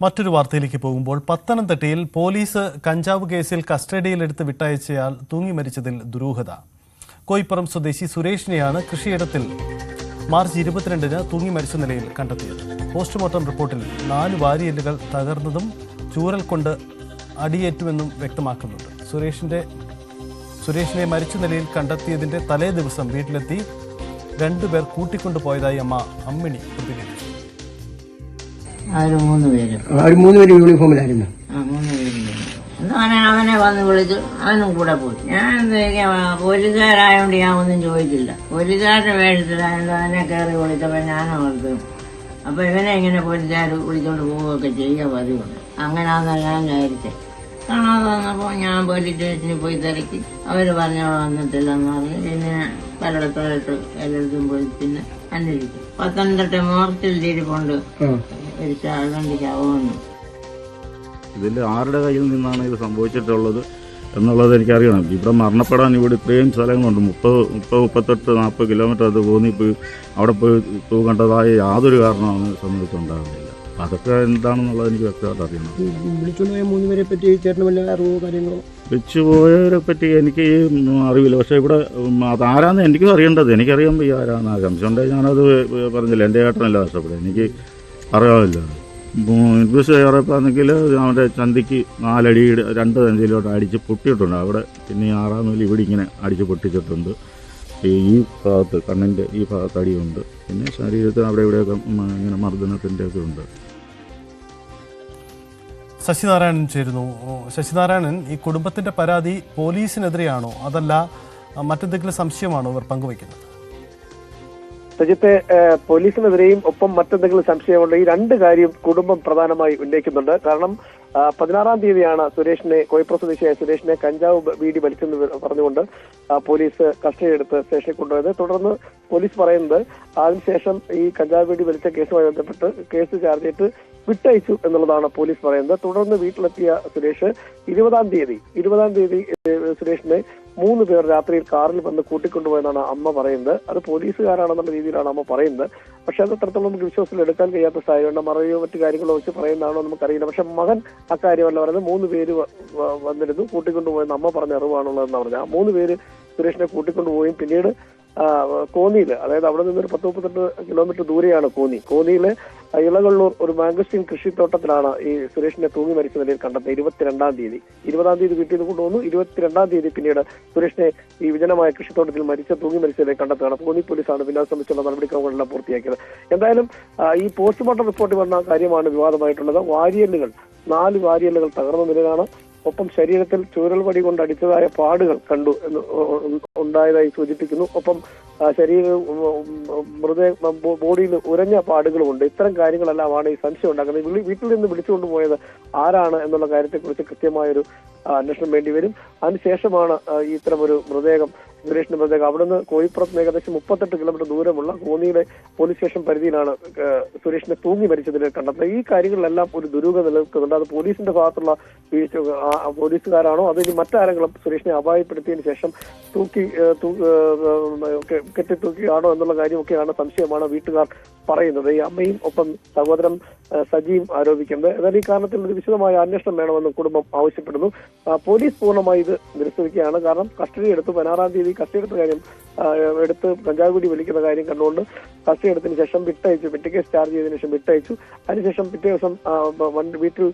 മറ്റൊരു വാർത്തയിലേക്ക് പോകുമ്പോൾ പത്തനംതിട്ടയിൽ പോലീസ് കഞ്ചാവ് കേസിൽ കസ്റ്റഡിയിലെടുത്ത് വിട്ടയച്ചയാൾ തൂങ്ങി മരിച്ചതിൽ ദുരൂഹത. കോയിപ്പുറം സ്വദേശി സുരേഷിനെയാണ് കൃഷിയിടത്തിൽ മാർച്ച് 22-ന് തൂങ്ങി മരിച്ച നിലയിൽ കണ്ടെത്തിയത്. പോസ്റ്റ്മോർട്ടം റിപ്പോർട്ടിൽ 4 വാരിയെല്ലുകൾ തകർന്നതും ചൂരൽ കൊണ്ട് അടിയേറ്റുമെന്നും വ്യക്തമാക്കുന്നുണ്ട്. സുരേഷിനെ മരിച്ച നിലയിൽ കണ്ടെത്തിയതിന്റെ തലേ ദിവസം വീട്ടിലെത്തി 2 പേർ കൂട്ടിക്കൊണ്ടുപോയതായി അമ്മ അമ്മിണി പ്രതികരിച്ചു. മൂന്ന് പേര് യൂണിഫോമിലായിരുന്നു. അവനെ വന്ന് വിളിച്ചു, അവനും കൂടെ പോയി. ഞാൻ പോലീസുകാരായോണ്ട് ഞാൻ ഒന്നും ചോദിച്ചില്ല. പോലീസുകാരുടെ വേഷത്തിലായോണ്ട് അവനെ കയറി വിളിച്ചപ്പോ ഞാൻ ഓർത്തു അപ്പൊ ഇവനെ ഇങ്ങനെ പോലീസുകാർ വിളിച്ചോണ്ട് പോവുകയൊക്കെ ചെയ്യുക പതിവുണ്ട്. അങ്ങനെയാണെന്നാ ഞാൻ വിചാരിച്ചത്. കാണാതെ വന്നപ്പോ ഞാൻ പോലീസ് സ്റ്റേഷനിൽ പോയി തിരക്കി. അവര് പറഞ്ഞോളെ വന്നിട്ടില്ലെന്ന് പറഞ്ഞ് പിന്നെ പലയിടത്തോട്ട് എല്ലായിടത്തും പോയി പിന്നെ അന്വേഷിച്ചു. പത്തനംതിട്ട മോർച്ചിൽ ഇരിപ്പുണ്ട് ഒരു ശവമെന്ന്. ഇതിൽ ആരുടെ കയ്യിൽ നിന്നാണ് ഇത് സംഭവിച്ചിട്ടുള്ളത് എന്നുള്ളത് എനിക്കറിയണം. ഇവിടെ മരണപ്പെടാൻ ഇവിടെ ഇത്രയും സ്ഥലങ്ങളുണ്ട്. 38-40 കിലോമീറ്റർ അത് പോയി അവിടെ പോയി തൂകേണ്ടതായ യാതൊരു കാരണമാണ് സംബന്ധിച്ചുണ്ടാകുന്നില്ല. അതൊക്കെ എന്താണെന്നുള്ളത് എനിക്ക് വ്യക്തമായിട്ട് അറിയണം. വിളിച്ചുകൊണ്ടുപോയ 3 പേരെ പറ്റി ചേട്ടന് വല്ല അറിവോ കാര്യങ്ങളോ? വിളിച്ചുപോയവരെ പറ്റി എനിക്ക് അറിവില്ല. പക്ഷേ ഇവിടെ അതാരാന്ന് എനിക്കും അറിയേണ്ടത്. എനിക്കറിയാൻ വയ്യ ആരാന്ന്. സംശയം ഉണ്ടെങ്കിൽ ഞാനത് പറഞ്ഞില്ല. എൻ്റെ ഏട്ടനല്ല നഷ്ടപ്പെടുക, എനിക്ക് അറിയാമില്ല. ഇൻക്വസ്റ്റ് കയറിയപ്പോഴെങ്കിൽ അവൻ്റെ ചന്തിക്ക് 4 അടി 2 സഞ്ചിയിലോട്ട് അടിച്ച് പൊട്ടിയിട്ടുണ്ട്. അവിടെ പിന്നെ 6-ാം നൂല് ഇവിടെ ഇങ്ങനെ അടിച്ച് പൊട്ടിച്ചിട്ടുണ്ട്. ഈ ഭാഗത്ത് കണ്ണിൻ്റെ ഈ ഭാഗത്ത് അടിയുണ്ട്. പിന്നെ ശരീരത്തിൽ അവിടെ ഇവിടെയൊക്കെ ഇങ്ങനെ മർദ്ദനത്തിൻ്റെ ഒക്കെ ഉണ്ട്. ശശിനാരായണൻ ചേരുന്നു. ശശിനാരായണൻ, ഈ കുടുംബത്തിന്റെ പരാതി പോലീസിനെതിരെയാണോ അതല്ല മറ്റെന്തെങ്കിലും സംശയമാണോ ഇവർ പങ്കുവയ്ക്കുന്നത്? സജിത്തെ, പോലീസിനെതിരെയും ഒപ്പം മറ്റെന്തെങ്കിലും സംശയമുണ്ട്. ഈ 2 കാര്യം കുടുംബം പ്രധാനമായി ഉന്നയിക്കുന്നുണ്ട്. കാരണം 16-ാം തീയതിയാണ് കോയിപ്പുറം സ്വദേശിയായ സുരേഷിനെ കഞ്ചാവ് വീടി വലിച്ചെന്ന് പറഞ്ഞുകൊണ്ട് പോലീസ് കസ്റ്റഡിയെടുത്ത് സ്റ്റേഷനിൽ കൊണ്ടുപോയത്. തുടർന്ന് പോലീസ് പറയുന്നത് അതിനുശേഷം ഈ കഞ്ചാവ് വീടി വലിച്ച കേസുമായി ബന്ധപ്പെട്ട് കേസ് ചാർജ് ചെയ്തിട്ട് വിട്ടയച്ചു എന്നുള്ളതാണ് പോലീസ് പറയുന്നത്. തുടർന്ന് വീട്ടിലെത്തിയ സുരേഷ് 20-ാം തീയതി സുരേഷിനെ 3 പേർ രാത്രിയിൽ കാറിൽ വന്ന് കൂട്ടിക്കൊണ്ടുപോയെന്നാണ് അമ്മ പറയുന്നത്. അത് പോലീസുകാരാണെന്നുള്ള രീതിയിലാണ് അമ്മ പറയുന്നത്. പക്ഷെ അത് അത്രത്തോളം നമുക്ക് വിശ്വാസത്തിൽ എടുക്കാൻ കഴിയാത്ത സാഹചര്യം. മറയോ മറ്റു കാര്യങ്ങളോ വെച്ച് പറയുന്നതാണോ നമുക്കറിയില്ല. പക്ഷെ മകൻ അക്കാര്യമല്ല പറയുന്നത്. 3 പേര് വന്നിരുന്നു, കൂട്ടിക്കൊണ്ടുപോയെന്ന് അമ്മ പറഞ്ഞ അറിവാണുള്ളതെന്ന് പറഞ്ഞാൽ 3 പേര് സുരേഷിനെ കൂട്ടിക്കൊണ്ടുപോയും പിന്നീട് കോന്നിയിൽ, അതായത് അവിടെ നിന്നൊരു 10-38 കിലോമീറ്റർ ദൂരെയാണ് കോന്നിയിലെ ഇളകള്ളൂർ ഒരു മാംഗസ്റ്റീൻ കൃഷിത്തോട്ടത്തിലാണ് ഈ സുരേഷിനെ തൂങ്ങി മരിച്ച നിലയിൽ കണ്ടെത്തുന്നത്. 22-ാം തീയതി 20-ാം തീയതി വീട്ടിൽ നിന്ന് കൊണ്ടുവന്നു. 22-ാം തീയതി പിന്നീട് സുരേഷിനെ ഈ വിജനമായ കൃഷിത്തോട്ടത്തിൽ തൂങ്ങി മരിച്ച നിലയിൽ കണ്ടെത്തുകയാണ്. കോന്നി പോലീസാണ് പിന്നെ സംബന്ധിച്ചുള്ള നടപടിക്രമങ്ങളെല്ലാം പൂർത്തിയാക്കിയത്. എന്തായാലും ഈ പോസ്റ്റ്മോർട്ടം റിപ്പോർട്ട് വന്ന കാര്യമാണ് വിവാദമായിട്ടുള്ളത്. 4 വാരിയല്ലുകൾ തകർന്ന നിലയിലാണ്. ഒപ്പം ശരീരത്തിൽ ചൂരൽ വടി കൊണ്ട് അടിച്ചതായ പാടുകൾ കണ്ടു ഉണ്ടായതായി സൂചിപ്പിക്കുന്നു. ഒപ്പം ബോഡിയിൽ ഉരഞ്ഞ പാടുകളുമുണ്ട്. ഇത്തരം കാര്യങ്ങളെല്ലാമാണ് ഈ സംശയം ഉണ്ടാക്കുന്നത്. വീട്ടിൽ നിന്ന് വിളിച്ചുകൊണ്ടുപോയത് ആരാണ് എന്നുള്ള കാര്യത്തെക്കുറിച്ച് കൃത്യമായൊരു അന്വേഷണം വേണ്ടിവരും. അതിനുശേഷമാണ് ഇത്തരമൊരു സുരേഷിന്റെ മൃതദേഹം അവിടുന്ന് കോയിപ്പുറത്ത് ഏകദേശം 38 കിലോമീറ്റർ ദൂരമുള്ള കോന്നിയിലെ പോലീസ് സ്റ്റേഷൻ പരിധിയിലാണ് സുരേഷിനെ തൂങ്ങി മരിച്ചതിൽ കണ്ടെത്തുന്നത്. ഈ കാര്യങ്ങളിലെല്ലാം ഒരു ദുരൂഹത നിലനിൽക്കുന്നുണ്ട്. അത് പോലീസിന്റെ ഭാഗത്തുള്ള പോലീസുകാരാണോ അതിന് മറ്റാരെങ്കിലും സുരേഷിനെ അപായപ്പെടുത്തിയതിനു ശേഷം കെട്ടിത്തൂക്കിയാണോ എന്നുള്ള കാര്യമൊക്കെയാണ് സംശയമാണ് വീട്ടുകാർ പറയുന്നത്. ഈ അമ്മയും ഒപ്പം സഹോദരൻ സജിയും ആരോപിക്കുന്നത്. എന്നാൽ ഈ കാരണത്തിൽ ഒരു വിശദമായ അന്വേഷണം വേണമെന്ന് കുടുംബം ആവശ്യപ്പെടുന്നു. പോലീസ് പൂർണ്ണമായി ഇത് നിരസിക്കുകയാണ്. കാരണം കസ്റ്റഡിയെടുത്ത് 16-ാം തീയതി കസ്റ്റഡിയെടുത്ത കാര്യം എടുത്ത് കഞ്ചാവ് വീടി വലിക്കുന്ന കാര്യം കണ്ടുകൊണ്ട് കസ്റ്റഡിയെടുത്തതിന് ശേഷം വിട്ടയച്ചു. കേസ് ചാർജ് ചെയ്തതിനു ശേഷം വിട്ടയച്ചു. അതിനുശേഷം പിറ്റേ ദിവസം വീട്ടിൽ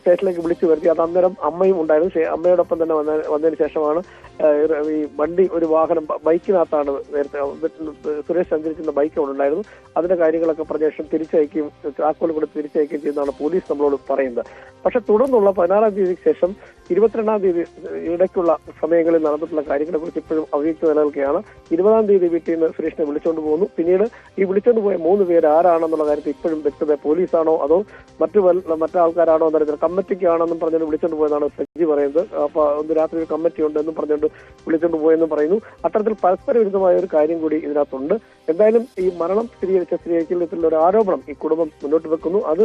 സ്റ്റേഷനിലേക്ക് വിളിച്ചു വരുത്തി. അത് അന്നേരം അമ്മയും ഉണ്ടായിരുന്നു. അമ്മയോടൊപ്പം തന്നെ വന്നതിന് ശേഷമാണ് ഈ വണ്ടി ഒരു വാഹനം ബൈക്കിനകത്താണ് നേരത്തെ സുരേഷ് സഞ്ചരിച്ചിരുന്ന ബൈക്ക് അവിടെ ഉണ്ടായിരുന്നു. അതിന്റെ കാര്യങ്ങളൊക്കെ പറഞ്ഞ ശേഷം തിരിച്ചയക്കുകയും താക്കോൽ കൊടുത്ത് തിരിച്ചയക്കുകയും ചെയ്യുന്നതാണ് പോലീസ് നമ്മളോട് പറയുന്നത്. പക്ഷെ തുടർന്നുള്ള 16-ാം തീയതിക്ക് ശേഷം 22-ാം തീയതി ഇടയ്ക്കുള്ള സമയങ്ങളിൽ നടന്നിട്ടുള്ള കാര്യങ്ങളെ കുറിച്ച് ഇപ്പോഴും അവ്യക്തത നിലനിൽക്കുകയാണ്. 20-ാം തീയതി വീട്ടിൽ നിന്ന് സുരേഷിനെ വിളിച്ചുകൊണ്ട് പോകുന്നു. പിന്നീട് ഈ വിളിച്ചുകൊണ്ട് പോയ 3 പേര് ആരാണെന്നുള്ള കാര്യത്തിൽ ഇപ്പോഴും വ്യക്തത പോലീസാണോ അതോ മറ്റാൾക്കാരാണോ എന്നറിയത്തില്ല. കമ്മിറ്റിക്കാണെന്നും പറഞ്ഞുകൊണ്ട് വിളിച്ചുകൊണ്ട് പോയതാണ് സജി പറയുന്നത്. അപ്പൊ ഒന്ന് രാത്രി ഒരു കമ്മിറ്റി ഉണ്ടെന്നും പറഞ്ഞുകൊണ്ട് വിളിച്ചുകൊണ്ട് പോയെന്നും പറയുന്നു. അത്തരത്തിൽ പരസ്പര വിരുദ്ധമായ ഒരു കാര്യം കൂടി ഇതിനകത്തുണ്ട്. എന്തായാലും ഈ മരണം സ്ഥിരീകരിക്കലുള്ള ഒരു ആരോപണം ഈ കുടുംബം മുന്നോട്ട് വെക്കുന്നു. അത്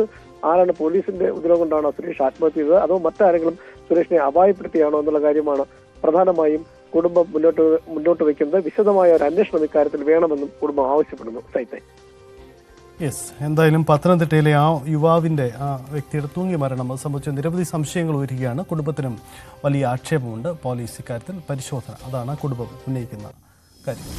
ആരാണ്, പോലീസിന്റെ ഉദ്യോഗം കൊണ്ടാണോ സുരേഷ് ആത്മഹത്യ ചെയ്തത് അതോ മറ്റാരെങ്കിലും സുരേഷിനെ അപായപ്പെടുത്തിയാണോ എന്നുള്ള കാര്യമാണ് പ്രധാനമായും കുടുംബം മുന്നോട്ട് വെക്കുന്നത്. വിശദമായ ഒരു അന്വേഷണം ഇക്കാര്യത്തിൽ വേണമെന്നും കുടുംബം ആവശ്യപ്പെടുന്നു. സൈത്തെ യെസ്, എന്തായാലും പത്തനംതിട്ടയിലെ ആ യുവാവിൻ്റെ ആ വ്യക്തിയുടെ തൂങ്ങി മരണം അത് സംബന്ധിച്ച നിരവധി സംശയങ്ങൾ ഉയരുകയാണ്. കുടുംബത്തിനും വലിയ ആക്ഷേപമുണ്ട്. പോലീസ് ഇക്കാര്യത്തിൽ പരിശോധന, അതാണ് കുടുംബം ഉന്നയിക്കുന്ന കാര്യം.